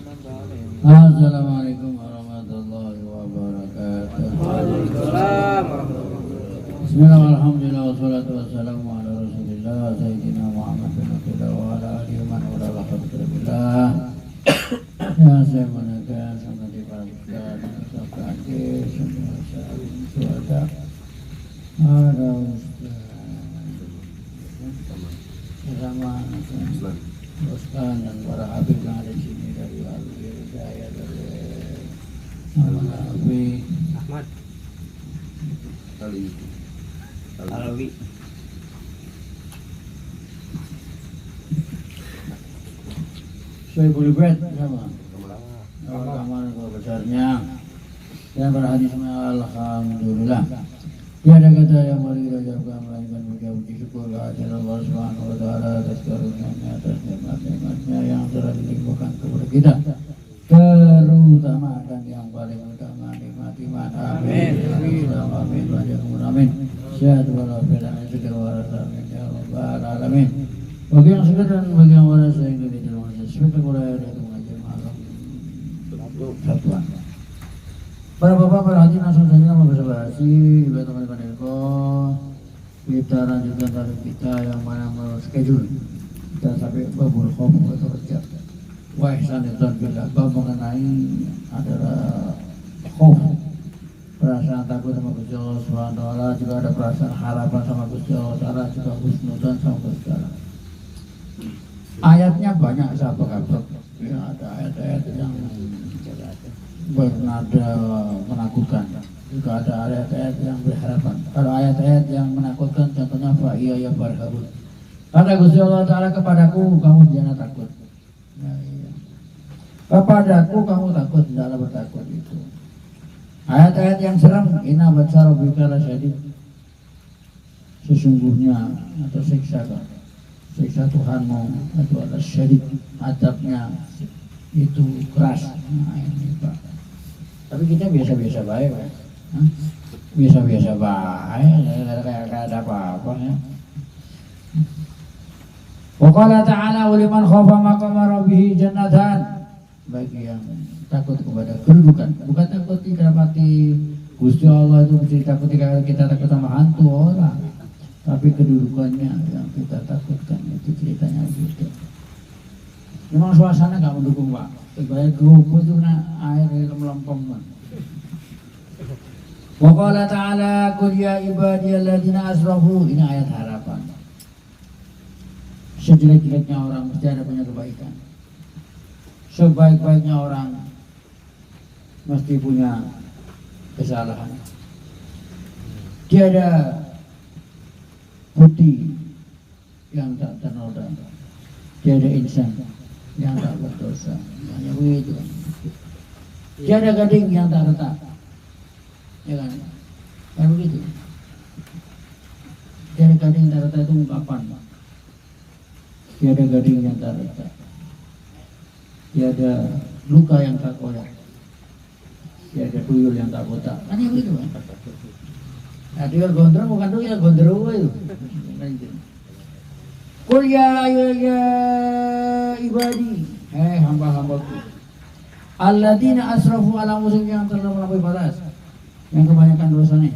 Assalamualaikum warahmatullahi wabarakatuh. Waalaikumsalam warahmatullahi wabarakatuh. Bismillah, alhamdulillah, wassalatu wassalamu ala rasulillah Sayyidina Muhammad bin Abdullah wa ala alihi wa man wala alhamdulillah. Ya saya menekan sama di para ustaz, sampai akhir semua suada ada ustaz bersama ustaz dan para habib yang ada di sini dari wali hidayah dari Habib Ahmad Alawi. Saya boleh bet sama kamar besarnya dan para hadisnya alhamdulillah. Tiada kata yang boleh kita ucapkan melainkan puji syukur kehadirat Allah Subhanahu wa taala atas karunia-Nya, atas nikmat-nikmatnya yang telah dilimpahkan kepada kita, terutama dan yang paling utama nikmat iman. Amin. Amin. Amin. Sehat walafiat dan segala waras. Amin ya rabbal alamin. Bagi yang segar dan bagi yang waras yang diterima sesuai mulai dari mengajar malam satuan. Para bapak, para hadirin langsung saja nama basa-basi juga teman-teman Eko. Kita lanjutkan tarikh kita yang mana menurut schedule. Kita sampai babul khof atau rejab. Wa ihsan dan billah, bab mengenai adalah khof, perasaan takut sama Gusti Allah Subhanahu wa taala, juga ada perasaan harapan sama Gusti Allah taala, juga husnudzon sama Gusti Allah. Ayatnya banyak sahabat-sahabat. Ya, ada ayat-ayat yang bernada menakutkan, juga ada ayat-ayat yang berharapan. Kalau ayat-ayat yang menakutkan contohnya fa iya ya farhabun. Kata Gusti Allah taala kepadaku kamu jangan takut. Ya, iya. Kepadaku kamu takut, tidaklah bertakut itu. Ayat-ayat yang seram, inna batsara rabbika lasyadid. Sesungguhnya atau siksa Tuhanmu itu adalah syadid, adabnya itu keras. Nah, ini Pak. Tapi kita biasa-biasa baik, Pak. Biasa-biasa baik, kayak ada apa-apa ya. Wa qala ta'ala liman khafa maqama rabbih jannatan. Bagi yang takut kepada kedudukan, bukan takut tidak mati Gusti Allah itu mesti takut kita takut sama hantu orang, tapi kedudukannya yang kita takutkan itu ceritanya gitu. Memang suasana nggak mendukung Pak. Ibarat kerupuk itu air melempem. Wa qala ta'ala qul ya ibadiyalladzina asrafu. Ini ayat harapan. Sejelek-jeleknya orang mesti ada punya kebaikan. Sebaik-baiknya orang mesti punya kesalahan. Tiada putih yang tak ternoda, tiada insan yang tak berdosa. Hanya begitu. Tiada gading yang tak retak. Ya kan? Kan begitu. Tiada gading yang tak retak itu ungkapan. Tiada gading yang tak retak. Tiada luka yang tak koyak. Tiada tuyul yang tak botak. Kan ya begitu kan? Nah, tuyul gondrong bukan tuyul, gondrong itu. Qul ya ibadi, hamba-hambaku, alladzina asrafu ala anfusihim, yang telah melampaui batas, yang kebanyakan dosanya.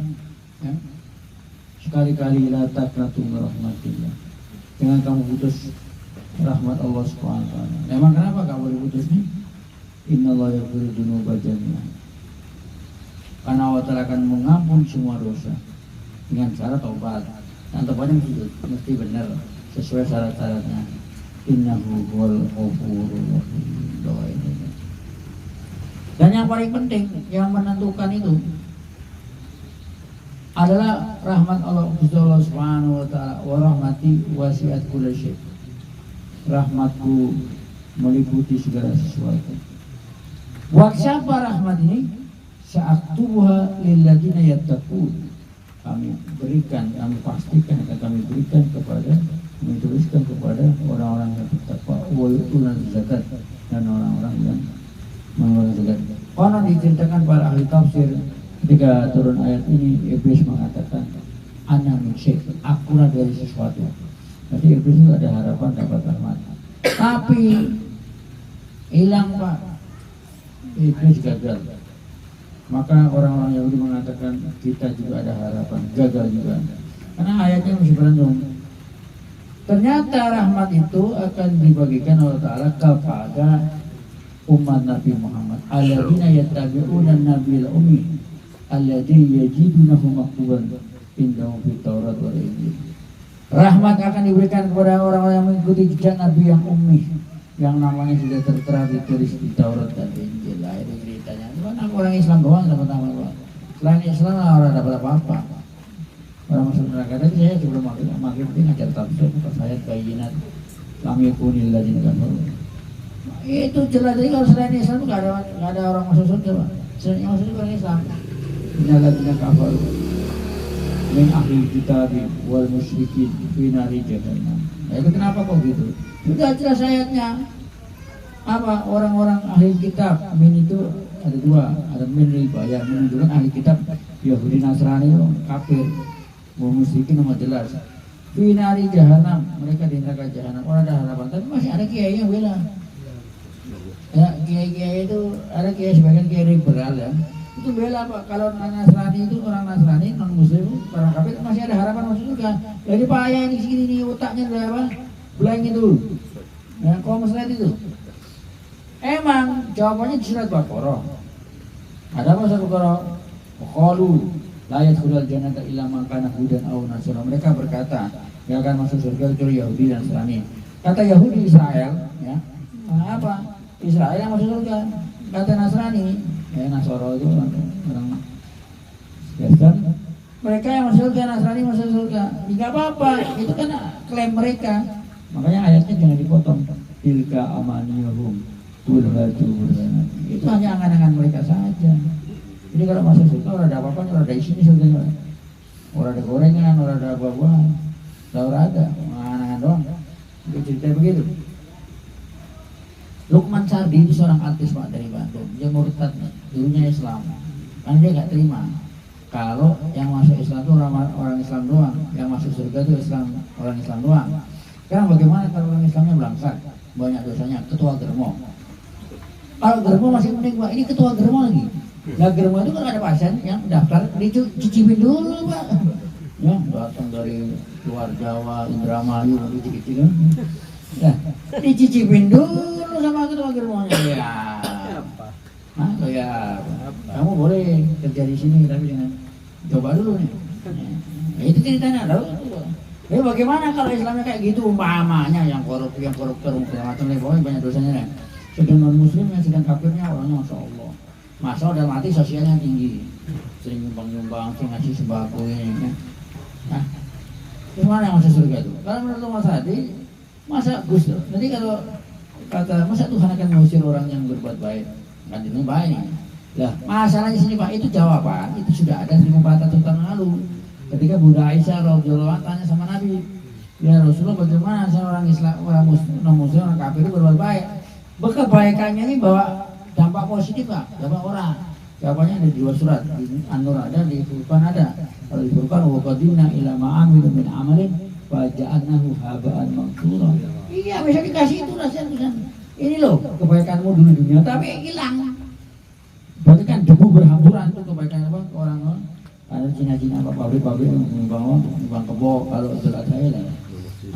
Ya. Sekali-kali la taqnatu min rahmatillah. Jangan kamu putus rahmat Allah Subhanahu wa taala. Memang kenapa kamu boleh putus nih? Innallaha yaghfiru dzunuba jami'an. Karena Allah Ta'ala akan mengampun semua dosa dengan syarat taubat. Dan taubatnya mesti benar sesuai syarat-syaratnya. Innahu huwal ghafurur rahim. Dan yang paling penting yang menentukan itu adalah rahmat Allah Subhanahu wa taala. Wa rahmati wasi'at kulli syai'. Rahmatku meliputi segala sesuatu. Wa siapa rahmat ini? Sa'aktubuha lilladzina yattaqun. Kami berikan, kami pastikan akan kami berikan kepada, kami tuliskan kepada orang-orang yang bertakwa, wa yu'tuna zakat, dan orang-orang yang mengeluarkan zakat. Konon diceritakan para ahli tafsir ketika turun ayat ini, Iblis mengatakan ana min syai', akulah dari sesuatu. Jadi Iblis itu ada harapan dapat rahmat. Tapi hilang Pak, iblis gagal. Maka orang-orang Yahudi mengatakan kita juga ada harapan, gagal juga. Karena ayatnya masih berandung. Ternyata rahmat itu akan dibagikan Allah Ta'ala kepada umat Nabi Muhammad. Alladzina yattabi'una an-nabiyal ummi alladzi yajidunahu maktuban indahum fit Taurat wal Injil. Rahmat akan diberikan kepada orang-orang yang mengikuti jejak Nabi yang ummi, yang namanya sudah tertera ditulis di Taurat dan Injil. Akhirnya ceritanya, bukan orang Islam doang dapat amal. Selain Islam orang dapat apa-apa. Orang masuk neraka tadi saya sebelum maghrib itu ngajar tafsir pas ayat bayinat lam yakunil ladzina kafaru. Itu jelas jadi kalau selain Islam itu nggak ada orang masuk surga, Pak. Selain yang masuk surga orang Islam. Innal ladzina kafaru min ahli kitab wal musyrikin fi nari jahannam. Nah, itu kenapa kok gitu? Sudah jelas ayatnya. Apa orang-orang ahli kitab? Min itu ada dua, ada min riba yang menunjukkan ahli kitab Yahudi Nasrani itu kafir. Musyrikin nama jelas. Fi nari jahannam, mereka di neraka jahanam. Orang ada harapan, tapi masih ada kiai yang bela. Ya, kiai-kiai itu ada kiai sebagian kiai liberal ya. Itu bela Pak, kalau Nasrani itu orang Nasrani non muslim orang kafir masih ada harapan masuk surga. Jadi Pak ayah ini segini nih otaknya udah apa? Belangin dulu. Ya, kalau masalah itu. Emang jawabannya di surat Baqarah. Ada apa surat Baqarah? Qalu la yadkhulul jannata illa man kana hudan aw nasara. Mereka berkata, enggak akan masuk surga kecuali Yahudi dan Nasrani. Kata Yahudi Israel, ya. Apa? Israel yang masuk surga. Kata Nasrani, Nasoro itu orang Kristen. Mereka yang masuk surga, Nasrani masuk surga. Tidak apa-apa, itu kan klaim mereka. Makanya ayatnya jangan dipotong. Tilka amaniyahum qul hatu burhanakum. Itu hanya angan-angan mereka saja. Jadi kalau masuk surga orang ada apa-apa, orang ada isinya surga. Orang ada gorengan, orang ada buah-buahan. Orang ada, angan-angan doang. Itu cerita begitu. Lukman Sardi itu seorang artis Pak dari Bandung. Dia murtad, dulunya Islam. Karena dia nggak terima kalau yang masuk Islam itu orang Islam doang, yang masuk surga itu orang Islam doang. Sekarang bagaimana kalau orang Islamnya berangkat, banyak dosanya, ketua germo. Kalau germo masih penting Pak, ini ketua germo lagi. Nah germo itu kan ada pasien yang daftar, dicicipin dulu Pak. Ya datang dari luar Jawa, Indramayu, kecil-kecil kan. Ya, dicicipin dulu sama ketua germonya ya. Ya, kamu boleh kerja di sini tapi dengan coba dulu nih. Ya, itu ceritanya tahu. Ya bagaimana kalau Islamnya kayak gitu umpamanya yang koruptor segala macam banyak dosanya. Sedang non muslim yang sedang kafirnya orangnya masya Allah. Masya Allah dalam arti sosialnya tinggi. Sering nyumbang, sering ngasih sembako ini. Nah, gimana yang masuk surga itu? Kalau menurut Mas Hadi masa Gus, nanti kalau kata masa Tuhan akan mengusir orang yang berbuat baik, kan itu baik. Lah masalahnya sini Pak, itu jawaban itu sudah ada 1400 tahun lalu. Ketika Bunda Aisyah radhiyallahu anha tanya sama Nabi, ya Rasulullah bagaimana seorang Islam, orang muslim, orang kafir itu berbuat baik? Kebaikannya ini bawa dampak positif Pak, dampak orang. Jawabannya ada di dua surat, di An-Nur ada, di Furqan ada. Kalau di Furqan wa qadimna ila ma amilu min amalin waja'annahu haba'an mansura. Iya, bisa dikasih itu tulisan. Ini loh kebaikanmu dulu dunia, tapi hilang. Berarti kan debu berhamburan tuh kebaikan apa orang-orang. Ada Cina-Cina apa pabrik-pabrik yang nyumbang kebo kalau sholat saya lah.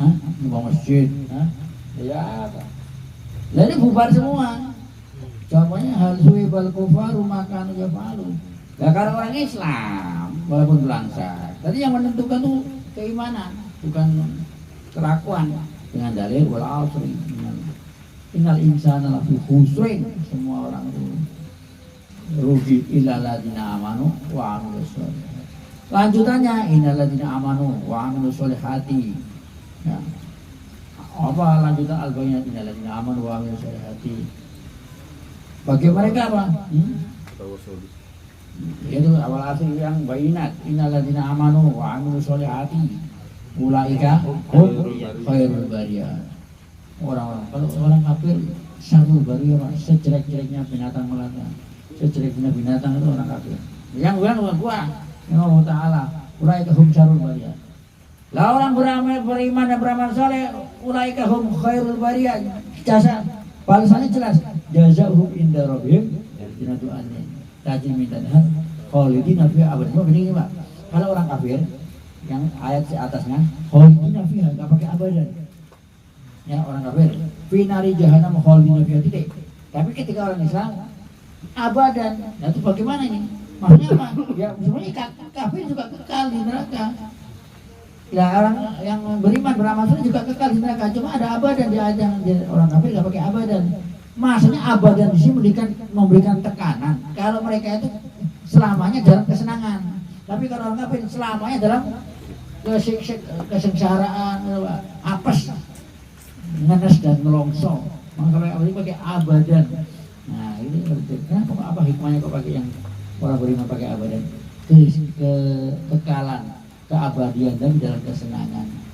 Hah? Nyumbang masjid, hah? Ya apa? Lalu bubar semua. Jawabannya hal suwibal kufaru makan yafalu. Nah kalau orang Islam walaupun belangsa, tadi yang menentukan tuh keimanan. Bukan kelakuan dengan dalil wal asri innal insana lafi khusrin, semua orang itu rugi illa ladina amanu wa amilus sholihat. Lanjutannya innal ladina amanu wa amilus sholihati. Ya. Apa lanjutan al-bayyinat innal ladina amanu wa amilus sholihati? Bagi mereka apa? Itu awal asli yang bayinat innal ladina amanu wa amilus sholihati. Ulaika khairul bariyah. Orang-orang kalau orang kafir syarrul bariyah, sejelek-jeleknya binatang melata. Sejelek-jeleknya binatang itu orang kafir. Yang bukan gua, yang Allah Ta'ala. Ulaika hum syarrul bariyah. Lah orang beriman dan beramal saleh, ulaika hum khairul bariyah. Jasa Balasannya jelas, jazaohum inda rabbihim jannatu adnin tajri min tahtiha khalidina fiha abadan. Begini Pak. Kalau orang kafir yang ayat di atasnya khalidina fiha enggak pakai abadan. Ya, orang kafir fi nari jahannam khalidina fiha titik. Tapi ketika orang Islam abadan. Nah, itu bagaimana ini? Maksudnya apa? Ya sebenarnya kafir juga kekal di neraka. Ya orang yang beriman beramal soleh juga kekal di neraka. Cuma ada abadan di ayat yang orang kafir nggak pakai abadan. Maksudnya abadan di sini memberikan tekanan. Kalau mereka itu selamanya dalam kesenangan. Tapi kalau orang kafir selamanya dalam kesengsaraan, apes, ngenes dan ngelongso. Maka kalau ini pakai abadan. Nah ini kenapa apa hikmahnya kok pakai yang orang beriman pakai abadan? Kekekalan, keabadian dan dalam kesenangan.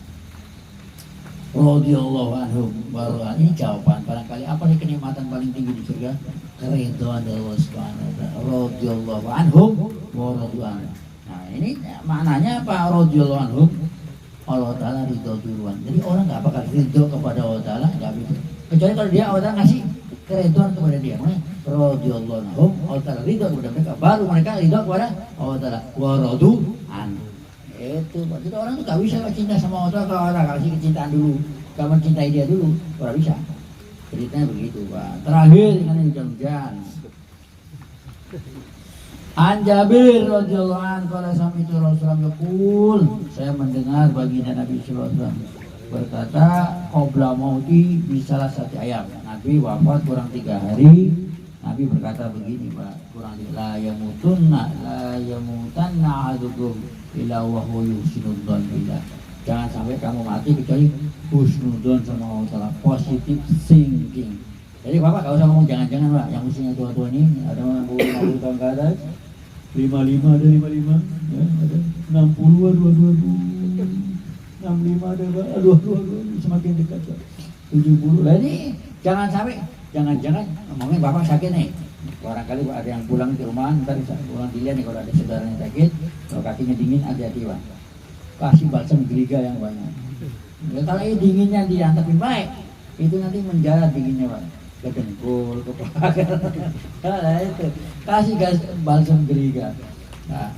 Radhiyallahu anhum wa ini jawaban barangkali apa nih kenikmatan paling tinggi di surga? Keridhaan Allah Subhanahu wa taala. Radhiyallahu anhum wa radwan. Nah, ini maknanya apa? Radhiyallahu anhum, Allah taala ridho duluan. Jadi orang enggak bakal ridho kepada Allah taala enggak bisa. Kecuali kalau dia Allah taala ngasih keridhaan kepada dia. Radhiyallahu anhum, Allah taala ridho kepada mereka, baru mereka ridho kepada Allah taala. Wa radu an. Itu, jadi orang tuh gak bisa cinta sama Allah kalau orang kasih kecintaan dulu, gak mencintai dia dulu, orang bisa. Ceritanya begitu Pak. Terakhir dengan hujan-hujan. An Jabir radhiyallahu anhu qala sami'tu Rasulullah yaqul, saya mendengar baginda Nabi sallallahu alaihi wasallam berkata, qabla mauti bisalah satu ayam. Nabi wafat kurang 3 hari. Nabi berkata begini Pak, kurang la yamutanna ahadukum illa wa huwa yuhsinudzan billah. Jangan sampai kamu mati kecuali husnudzon sama Allah Taala, positive thinking. Jadi Bapak gak usah ngomong jangan-jangan Pak, yang usianya tua-tua ini ada 50 tahun ke atas, 55 ada 55, ya, ada 60 ada 65 ada aduh semakin dekat Pak. 70. Lah ini jangan sampai jangan-jangan ngomongin Bapak sakit nih. Barangkali ada yang pulang di rumah, ntar pulang dilihat nih kalau ada saudaranya sakit, kalau kakinya dingin hati-hati Pak. Kasih balsam geriga yang banyak. Ya, kalau ini dinginnya diantepin baik, itu nanti menjalar dinginnya Pak. Ke dengkul, ke paha. Nah, itu kasih balsam geriga. Nah,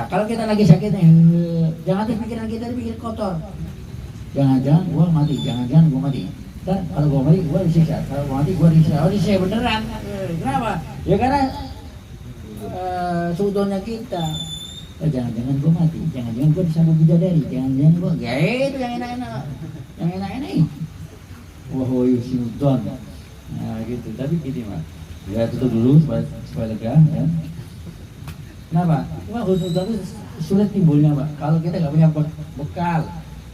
kalau kita lagi sakit nih, jangan pikiran kita pikir kotor. Jangan-jangan gua mati, jangan-jangan gua mati. Dan kalau gua mati, gua disiksa. Kalau gua mati, gua disiksa. Oh, disiksa beneran. Kenapa? Ya karena sudonnya kita. Jangan-jangan gua mati, jangan-jangan gua disambut bidadari, jangan-jangan gua. Ya itu yang enak-enak, yang enak-enak ini. Wah, yusudon. Nah gitu. Tapi gini Pak. Ya tutup dulu supaya lega. Ya. Kenapa? Cuma husnudon itu sulit timbulnya Pak. Kalau kita nggak punya bekal,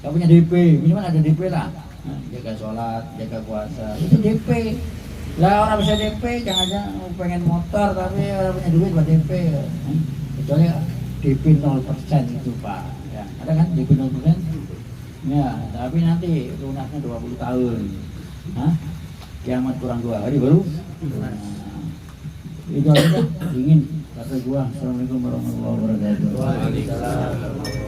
nggak punya DP, minimal ada DP lah. Nah, jaga sholat, jaga puasa, itu DP. Lah orang bisa DP, jangan-jangan pengen motor tapi orang punya duit buat DP. Kecuali DP 0% itu Pak. Ya, ada kan DP 0%? Ya, tapi nanti lunasnya 20 tahun. Hah? Kiamat kurang 2 hari baru. Nah, itu aja dingin. Kata gua, Assalamualaikum warahmatullahi wabarakatuh. Waalaikumsalam.